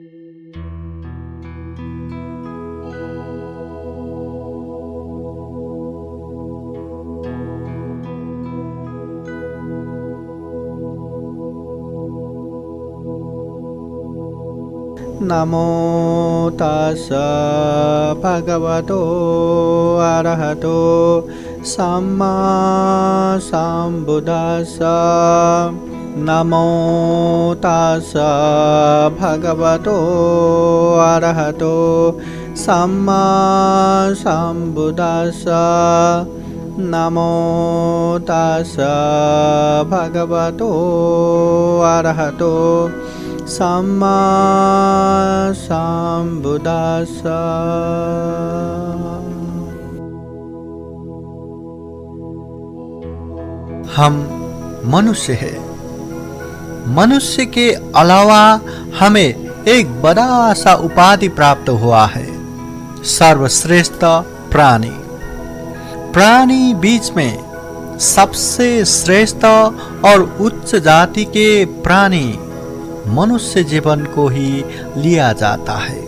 नमो तस्स भगवतो अरहतो सम्मा सम्बुद्दस्स। नमो तस्स भगवतो अरहतो सम्मा सम्बुद्दस्स। नमो तस्स भगवतो अरहतो सम्मा सम्बुद्दस्स। हम मनुष्य हैं। मनुष्य के अलावा हमें एक बड़ा सा उपाधि प्राप्त हुआ है, सर्वश्रेष्ठ प्राणी। प्राणी बीच में सबसे श्रेष्ठ और उच्च जाति के प्राणी मनुष्य जीवन को ही लिया जाता है।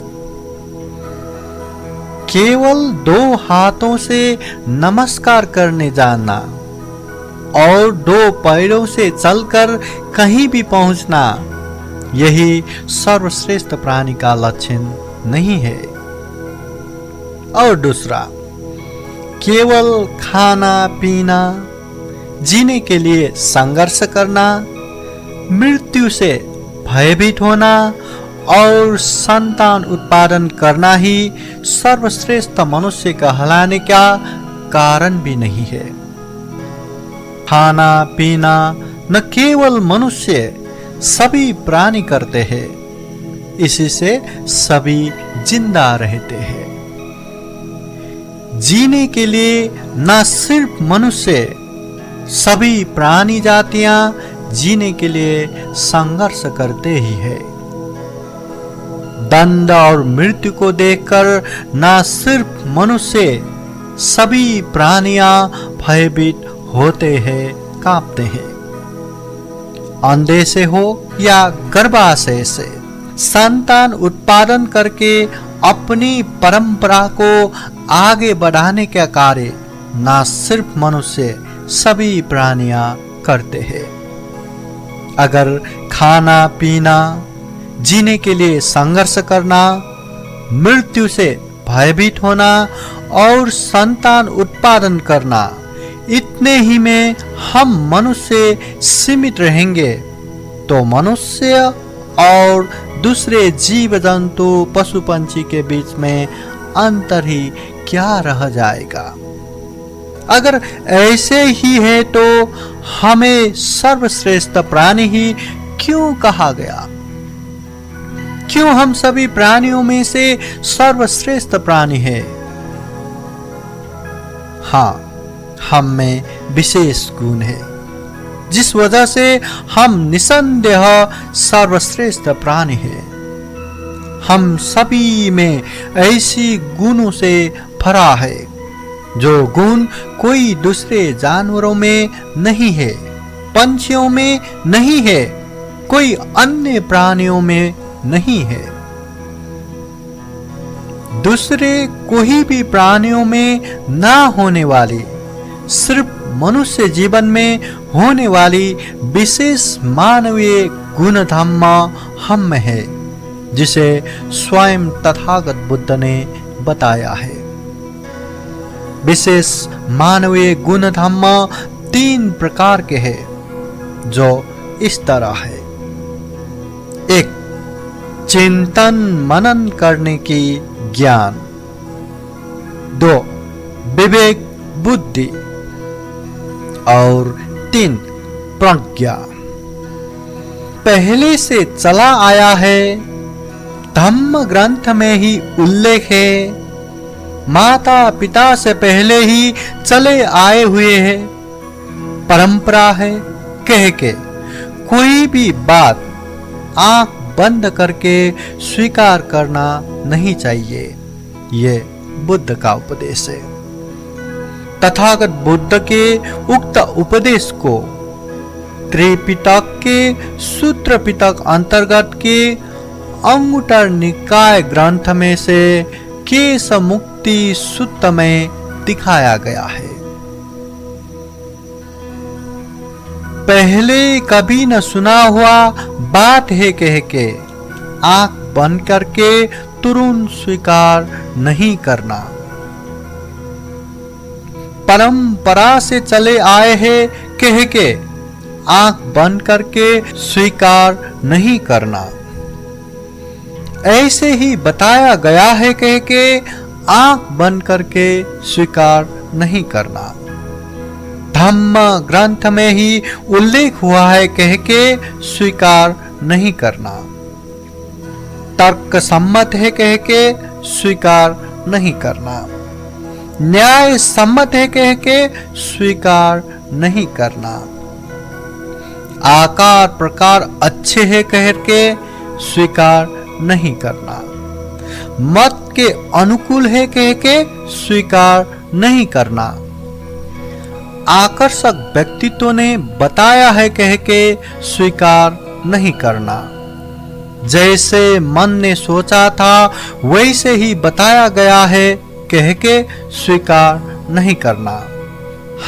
केवल 2 हाथों से नमस्कार करने जानना और 2 पैरों से चलकर कहीं भी पहुंचना, यही सर्वश्रेष्ठ प्राणी का लक्षण नहीं है। और दूसरा, केवल खाना पीना, जीने के लिए संघर्ष करना, मृत्यु से भयभीत होना और संतान उत्पादन करना ही सर्वश्रेष्ठ मनुष्य कहलाने का कारण भी नहीं है। खाना पीना न केवल मनुष्य, सभी प्राणी करते हैं, इसी से सभी जिंदा रहते हैं। जीने के लिए न सिर्फ मनुष्य, सभी प्राणी जातियां जीने के लिए संघर्ष करते ही है। दंड और मृत्यु को देखकर न सिर्फ मनुष्य, सभी प्राणियां भयभीत होते हैं, कांपते हैं। अंधे से हो या गर्भाशय से संतान उत्पादन करके अपनी परंपरा को आगे बढ़ाने का कार्य न सिर्फ मनुष्य, सभी प्राणियां करते हैं। अगर खाना पीना, जीने के लिए संघर्ष करना, मृत्यु से भयभीत होना और संतान उत्पादन करना, इतने ही में हम मनुष्य सीमित रहेंगे, तो मनुष्य और दूसरे जीव जंतु पशु पंछी के बीच में अंतर ही क्या रह जाएगा। अगर ऐसे ही है तो हमें सर्वश्रेष्ठ प्राणी ही क्यों कहा गया? क्यों हम सभी प्राणियों में से सर्वश्रेष्ठ प्राणी है? हाँ, हम में विशेष गुण है, जिस वजह से हम निसंदेह सर्वश्रेष्ठ प्राणी है। हम सभी में ऐसी गुणों से भरा है जो गुण कोई दूसरे जानवरों में नहीं है, पंछियों में नहीं है, कोई अन्य प्राणियों में नहीं है। दूसरे कोई भी प्राणियों में ना होने वाली, सिर्फ मनुष्य जीवन में होने वाली विशेष मानवीय गुण धर्म हम में है, जिसे स्वयं तथागत बुद्ध ने बताया है। विशेष मानवीय गुण धर्म 3 प्रकार के हैं, जो इस तरह है। 1. चिंतन मनन करने की ज्ञान। 2. विवेक बुद्धि। और 3. प्रज्ञा। पहले से चला आया है, धम्म ग्रंथ में ही उल्लेख है, माता पिता से पहले ही चले आए हुए हैं, परंपरा है, कह के कोई भी बात आंख बंद करके स्वीकार करना नहीं चाहिए। ये बुद्ध का उपदेश है। तथागत बुद्ध के उक्त उपदेश को त्रिपिटक के सूत्र पिटक अंतर्गत के अंगुटर निकाय ग्रंथ में से केश मुक्ति सूत्र में दिखाया गया है। पहले कभी न सुना हुआ बात है कह के आंख बंद करके तुरंत स्वीकार नहीं करना। परंपरा से चले आए हैं कह के आंख बंद करके स्वीकार नहीं करना। ऐसे ही बताया गया है कह के आंख बंद करके स्वीकार नहीं करना। धम्म ग्रंथ में ही उल्लेख हुआ है कह के स्वीकार नहीं करना। तर्क सम्मत है कह के स्वीकार नहीं करना। न्याय सम्मत है कह के स्वीकार नहीं करना। आकार प्रकार अच्छे है कह के स्वीकार नहीं करना। मत के अनुकूल है कह के स्वीकार नहीं करना। आकर्षक व्यक्तित्व ने बताया है कह के स्वीकार नहीं करना। जैसे मन ने सोचा था वैसे ही बताया गया है कह के स्वीकार नहीं करना।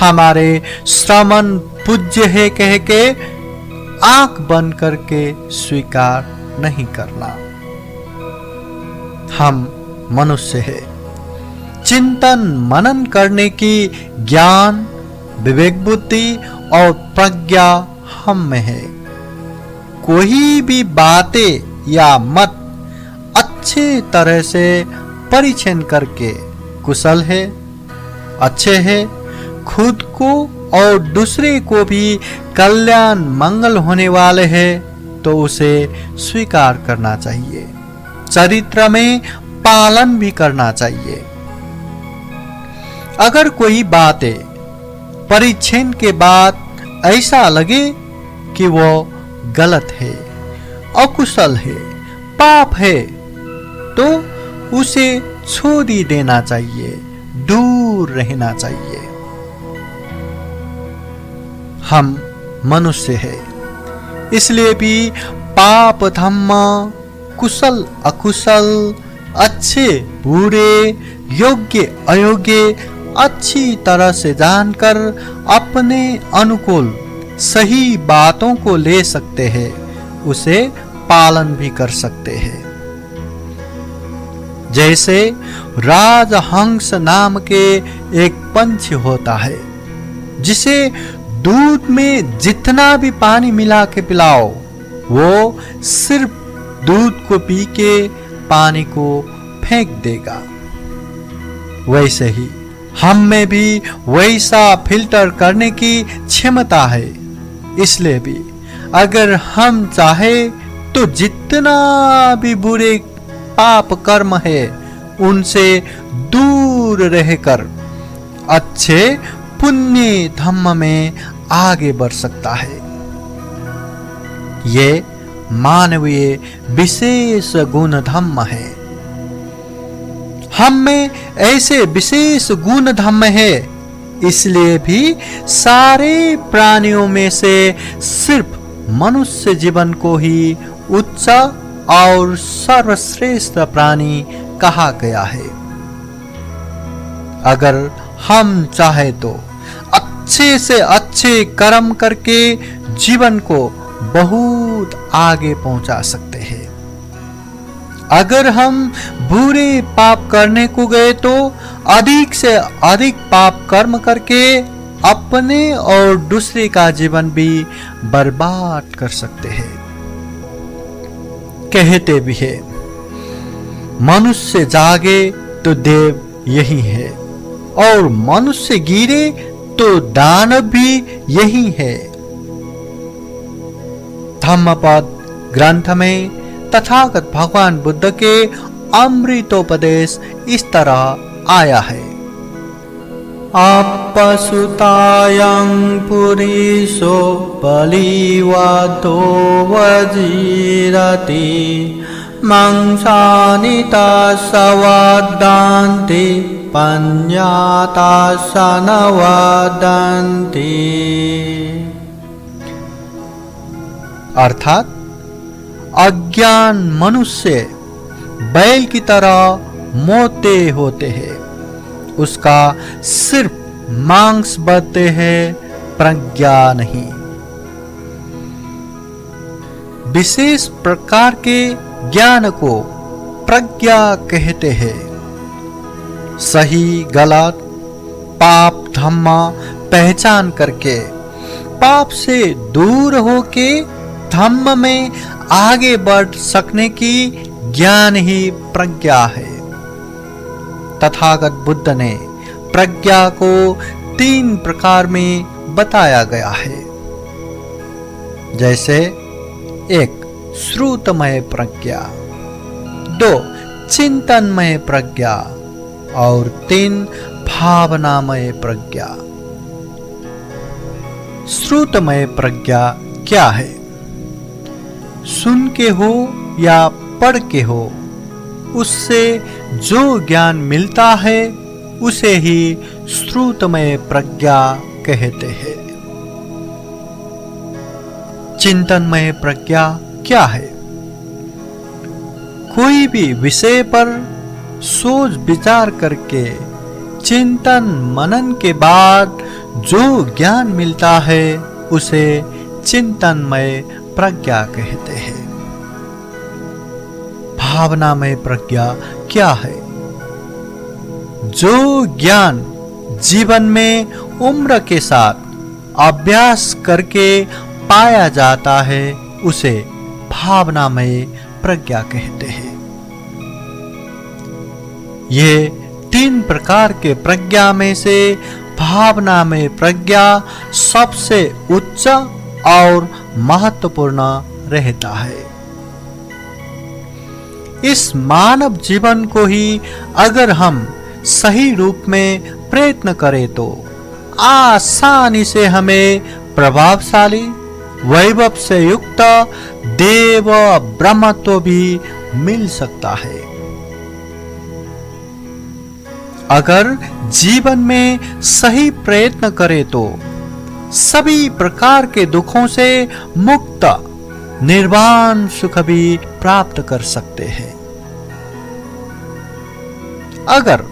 हमारे श्रमण पूज्य है कह के आंख बंद करके स्वीकार नहीं करना। हम मनुष्य है, चिंतन मनन करने की ज्ञान विवेक बुद्धि और प्रज्ञा हम में है। कोई भी बातें या मत अच्छे तरह से परीक्षण करके कुशल है, अच्छे है, खुद को और दूसरे को भी कल्याण मंगल होने वाले है तो उसे स्वीकार करना चाहिए, चरित्र में पालन भी करना चाहिए। अगर कोई बातें परीक्षण के बाद ऐसा लगे कि वो गलत है, अकुशल है, पाप है तो उसे छोड़ ही देना चाहिए, दूर रहना चाहिए। हम मनुष्य है, इसलिए भी पाप धम्म, कुशल अकुशल, अच्छे बुरे, योग्य अयोग्य अच्छी तरह से जानकर अपने अनुकूल सही बातों को ले सकते हैं, उसे पालन भी कर सकते हैं। जैसे राजहंस नाम के एक पंछी होता है जिसे दूध में जितना भी पानी मिला के पिलाओ वो सिर्फ दूध को पी के पानी को फेंक देगा। वैसे ही हम में भी वैसा फिल्टर करने की क्षमता है। इसलिए भी अगर हम चाहे तो जितना भी बुरे पाप कर्म है उनसे दूर रहकर अच्छे पुण्य धम्म में आगे बढ़ सकता है। ये मानवीय विशेष गुण धम्म है। हम में ऐसे विशेष गुण धम्म है, इसलिए भी सारे प्राणियों में से सिर्फ मनुष्य जीवन को ही उच्च और सर्वश्रेष्ठ प्राणी कहा गया है। अगर हम चाहे तो अच्छे से अच्छे कर्म करके जीवन को बहुत आगे पहुंचा सकते हैं। अगर हम बुरे पाप करने को गए तो अधिक से अधिक पाप कर्म करके अपने और दूसरे का जीवन भी बर्बाद कर सकते हैं। कहते भी है मनुष्य जागे तो देव यही है और मनुष्य गिरे तो दानव भी यही है। धम्मपद ग्रंथ में तथागत भगवान बुद्ध के अमृतोपदेश इस तरह आया है। अपसुतायं पुरीशो बलिवादो वजीरति मंसानिता सवादान्ति पඤ्ඤाता सनवादन्ति। अर्थात अज्ञान मनुष्य बैल की तरह मोटे होते हैं, उसका सिर्फ मांस बढ़ते हैं, प्रज्ञा नहीं। विशेष प्रकार के ज्ञान को प्रज्ञा कहते हैं। सही गलत पाप धर्म पहचान करके पाप से दूर होके धम्म में आगे बढ़ सकने की ज्ञान ही प्रज्ञा है। तथागत बुद्ध ने प्रज्ञा को 3 प्रकार में बताया गया है, जैसे 1 श्रुतमय प्रज्ञा, 2 चिंतनमय प्रज्ञा और 3 भावनामय प्रज्ञा। श्रुतमय प्रज्ञा क्या है? सुन के हो या पढ़ के हो, उससे जो ज्ञान मिलता है उसे ही श्रुतमय प्रज्ञा कहते हैं। चिंतनमय प्रज्ञा क्या है? कोई भी विषय पर सोच विचार करके चिंतन मनन के बाद जो ज्ञान मिलता है उसे चिंतनमय प्रज्ञा कहते हैं। भावनामय प्रज्ञा क्या है? जो ज्ञान जीवन में उम्र के साथ अभ्यास करके पाया जाता है उसे भावनामय प्रज्ञा कहते हैं। ये 3 प्रकार के प्रज्ञा में से भावनामय प्रज्ञा सबसे उच्च और महत्वपूर्ण रहता है। इस मानव जीवन को ही अगर हम सही रूप में प्रयत्न करें तो आसानी से हमें प्रभावशाली वैभव से युक्त देव ब्रह्मत्व भी मिल सकता है। अगर जीवन में सही प्रयत्न करें तो सभी प्रकार के दुखों से मुक्त निर्वाण सुख भी प्राप्त कर सकते हैं। अगर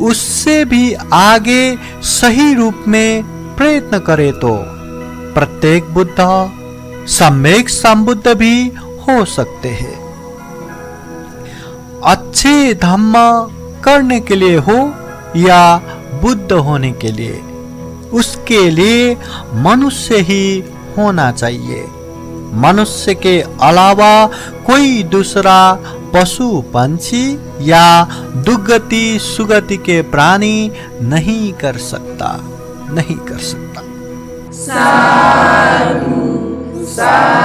उससे भी आगे सही रूप में प्रयत्न करे तो प्रत्येक बुद्ध सम्यक संबुद्ध भी हो सकते हैं। अच्छे धम्म करने के लिए हो या बुद्ध होने के लिए, उसके लिए मनुष्य ही होना चाहिए। मनुष्य के अलावा कोई दूसरा पशु पंछी या दुर्गति सुगति के प्राणी नहीं कर सकता। साधु साधु।